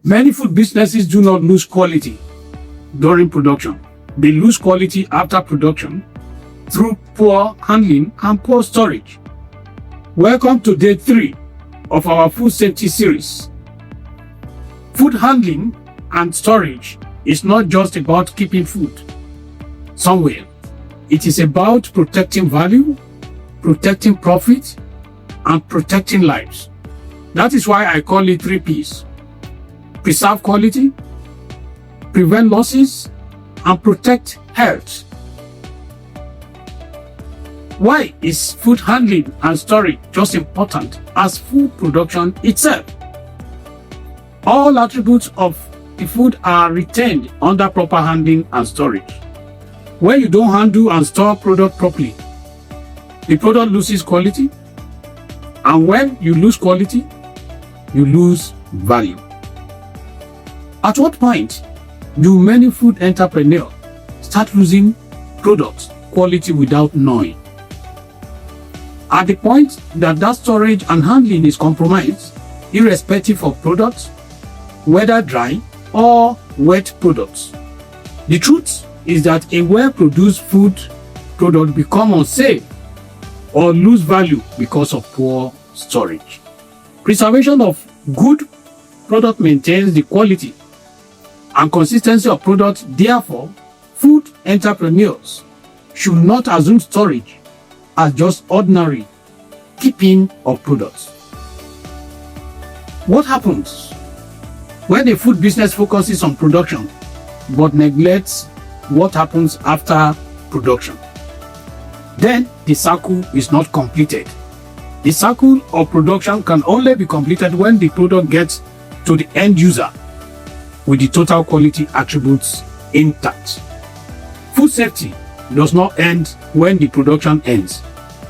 Many food businesses do not lose quality during production. They lose quality after production through poor handling and poor storage. Welcome to day 3 of our food safety series. Food handling and storage is not just about keeping food somewhere. It is about protecting value, protecting profit, and protecting lives. That is why I call it 3 P's. Preserve quality, prevent losses, and protect health. Why is food handling and storage just important as food production itself? All attributes of the food are retained under proper handling and storage. When you don't handle and store product properly, the product loses quality, and when you lose quality, you lose value. At what point do many food entrepreneurs start losing product quality without knowing? At the point that storage and handling is compromised, irrespective of products, whether dry or wet products. The truth is that a well-produced food product becomes unsafe or lose value because of poor storage. Preservation of good product maintains the quality and consistency of products. Therefore, food entrepreneurs should not assume storage as just ordinary keeping of products. What happens when a food business focuses on production but neglects what happens after production? Then the cycle is not completed. The cycle of production can only be completed when the product gets to the end user with the total quality attributes intact. Food safety does not end when the production ends.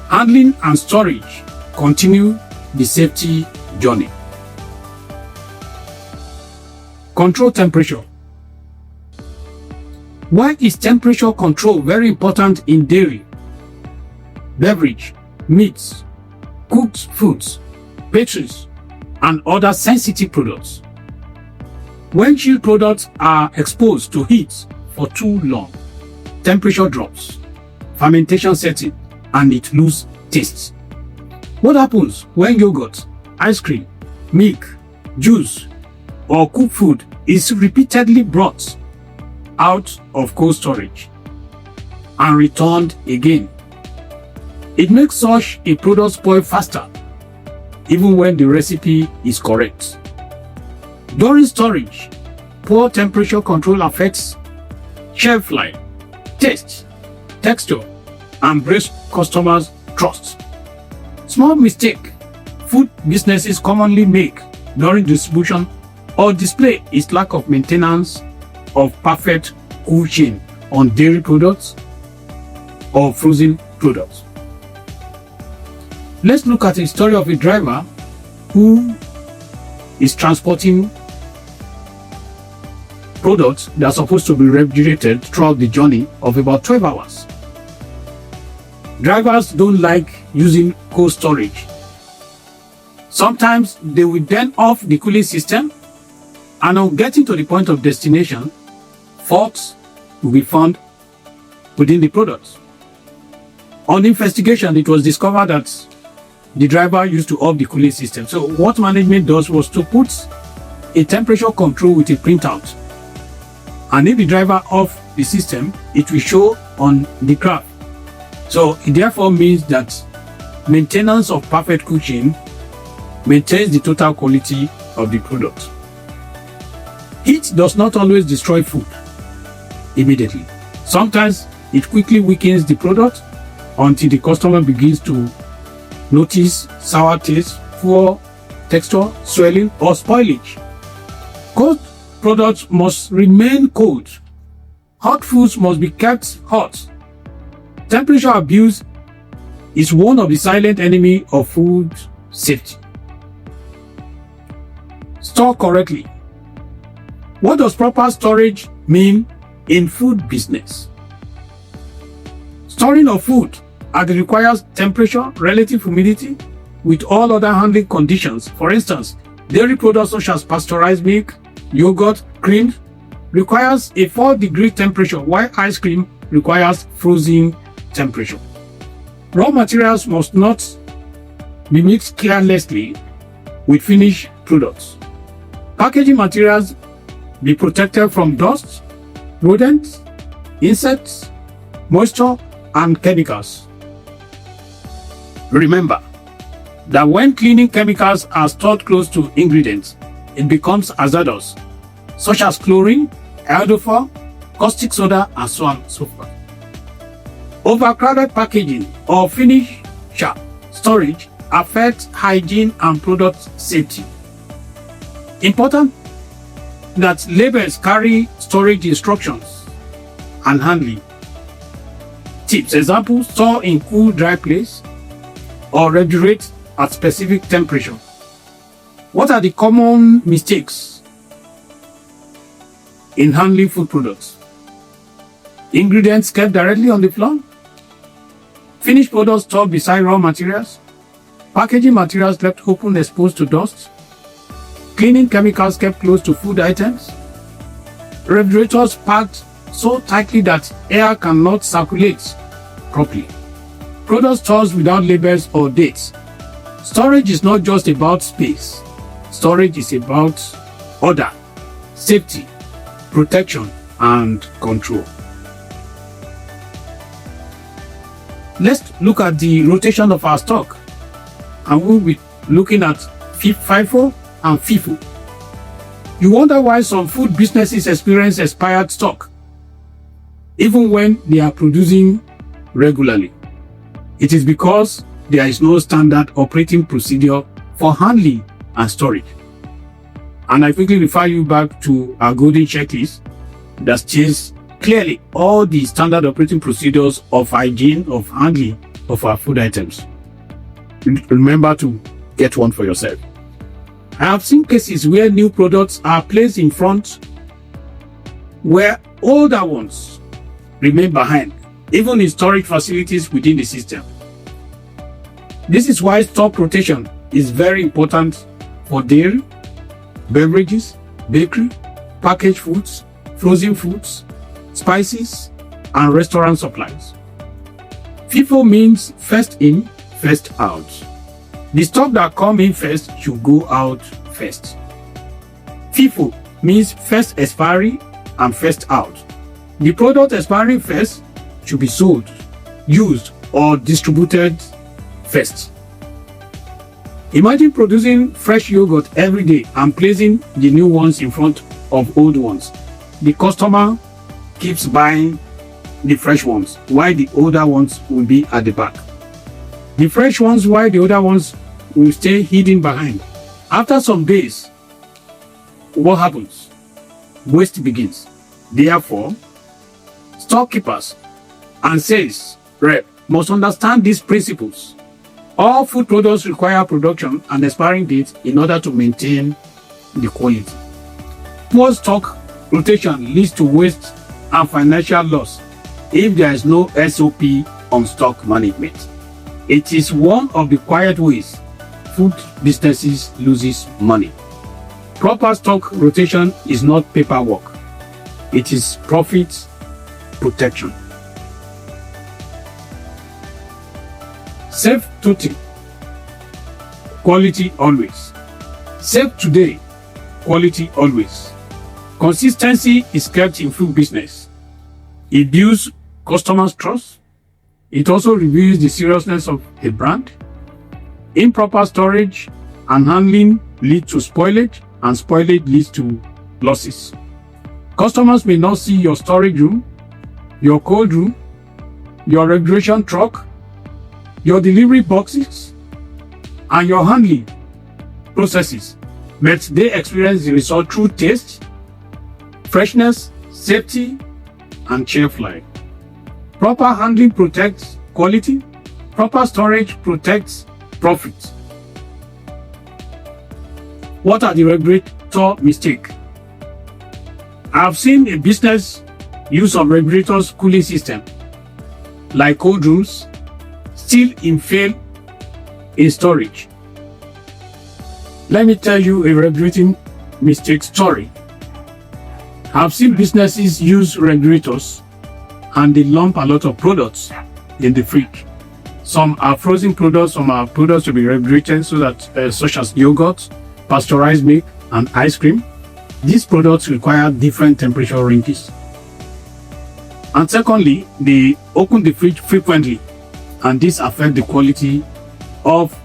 Handling and storage continue the safety journey. Control temperature. Why is temperature control very important in dairy, beverage, meats, cooked foods, pastries, and other sensitive products? When chilled products are exposed to heat for too long, temperature drops, fermentation sets in, and it loses taste. What happens when yogurt, ice cream, milk, juice, or cooked food is repeatedly brought out of cold storage and returned again? It makes such a product spoil faster, even when the recipe is correct. During storage, poor temperature control affects shelf life, taste, texture, and breaks customers' trust. Small mistake food businesses commonly make during distribution or display is lack of maintenance of perfect cold chain on dairy products or frozen products. Let's look at a story of a driver who is transporting products that are supposed to be refrigerated throughout the journey of about 12 hours. Drivers don't like using cold storage. Sometimes they will turn off the cooling system, and on getting to the point of destination, faults will be found within the products. On investigation, it was discovered that the driver used to off the cooling system. So what management does was to put a temperature control with a printout. And if the driver off the system, it will show on the graph. So it therefore means that maintenance of perfect cooking maintains the total quality of the product. Heat does not always destroy food immediately. Sometimes it quickly weakens the product until the customer begins to notice sour taste, poor texture, swelling, or spoilage. Cold products must remain cold. Hot foods must be kept hot. Temperature abuse is one of the silent enemies of food safety. Store correctly. What does proper storage mean in food business? Storing of food at the required temperature, relative humidity, with all other handling conditions. For instance, dairy products such as pasteurized milk, yogurt, cream requires a 4-degree temperature, while ice cream requires frozen temperature. Raw materials must not be mixed carelessly with finished products. Packaging materials be protected from dust, rodents, insects, moisture, and chemicals. Remember that when cleaning chemicals are stored close to ingredients, it becomes hazardous, such as chlorine, iodophor, caustic soda, and so on and so forth. Overcrowded packaging or finished storage affects hygiene and product safety. Important that labels carry storage instructions and handling tips. Example, store in cool, dry place or refrigerate at specific temperature. What are the common mistakes in handling food products? Ingredients kept directly on the floor. Finished products stored beside raw materials. Packaging materials left open, exposed to dust. Cleaning chemicals kept close to food items. Refrigerators packed so tightly that air cannot circulate properly. Product stores without labels or dates. Storage is not just about space. Storage is about order, safety, protection, and control. Let's look at the rotation of our stock, and we'll be looking at FIFO and FIFO. You wonder why some food businesses experience expired stock, even when they are producing regularly. It is because there is no standard operating procedure for handling and storage. And I quickly refer you back to our golden checklist that states clearly all the standard operating procedures of hygiene, of handling of our food items. Remember to get one for yourself. I have seen cases where new products are placed in front where older ones remain behind, even in storage facilities within the system. This is why stock rotation is very important for dairy, beverages, bakery, packaged foods, frozen foods, spices, and restaurant supplies. FIFO means first in, first out. The stock that come in first should go out first. FIFO means first expiry and first out. The product expiring first should be sold, used, or distributed first. Imagine producing fresh yogurt every day and placing the new ones in front of old ones. The customer keeps buying the fresh ones while the older ones will be at the back. The fresh ones while the older ones will stay hidden behind. After some days, what happens? Waste begins. Therefore, storekeepers and sales rep must understand these principles. All food products require production and expiring dates in order to maintain the quality. Poor stock rotation leads to waste and financial loss if there is no SOP on stock management. It is one of the quiet ways food businesses loses money. Proper stock rotation is not paperwork. It is profit protection. Save today, quality always. Save today, quality always. Consistency is kept in food business. It builds customers' trust. It also reveals the seriousness of a brand. Improper storage and handling lead to spoilage, and spoilage leads to losses. Customers may not see your storage room, your cold room, your refrigeration truck, your delivery boxes, and your handling processes, but they experience the result through taste, freshness, safety, and shelf life. Proper handling protects quality. Proper storage protects profit. What are the regulator mistakes? I have seen a business use of regulators cooling system like cold rooms still fail in storage. Let me tell you a regulating mistake story I've seen businesses use refrigerators and they lump a lot of products in the fridge. Some are frozen products, some are products to be refrigerated so that such as yogurt, pasteurized milk, and ice cream. These products require different temperature ranges. And secondly, they open the fridge frequently, and this affects the quality of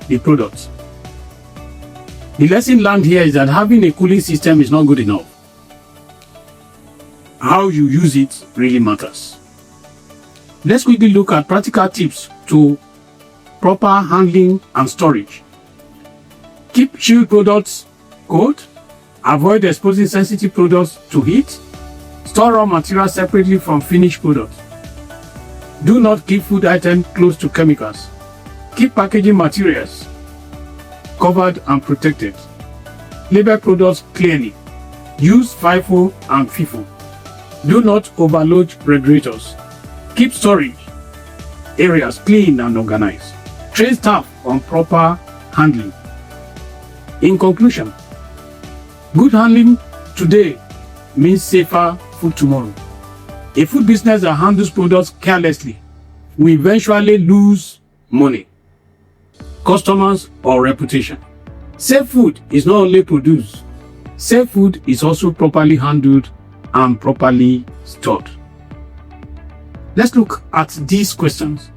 the product. The lesson learned here is that having a cooling system is not good enough. How you use it really matters. Let's quickly look at practical tips to proper handling and storage. Keep chilled products cold. Avoid exposing sensitive products to heat. Store raw materials separately from finished products. Do not keep food items close to chemicals. Keep packaging materials covered and protected. Label products clearly. Use FIFO and FIFO. Do not overload refrigerators. Keep storage areas clean and organized. Train staff on proper handling. In conclusion, good handling today means safer food tomorrow. A food business that handles products carelessly will eventually lose money, customers, or reputation. Safe food is not only produced, safe food is also properly handled and properly stored. Let's look at these questions.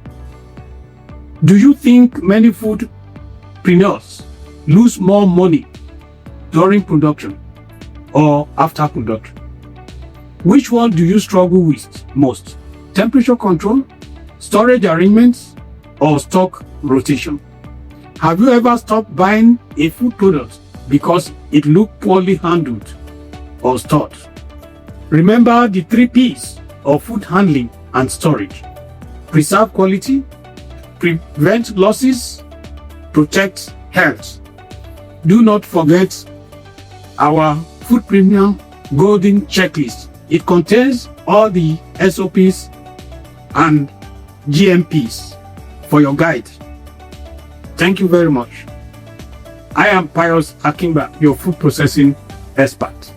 Do you think many foodpreneurs lose more money during production or after production? Which one do you struggle with most? Temperature control, storage arrangements, or stock rotation? Have you ever stopped buying a food product because it looked poorly handled or stored? Remember the 3 P's of food handling and storage: preserve quality, prevent losses, protect health. Do not forget our Food Premium Golden Checklist. It contains all the SOPs and GMPs for your guide. Thank you very much. I am Pius Akimba, your food processing expert.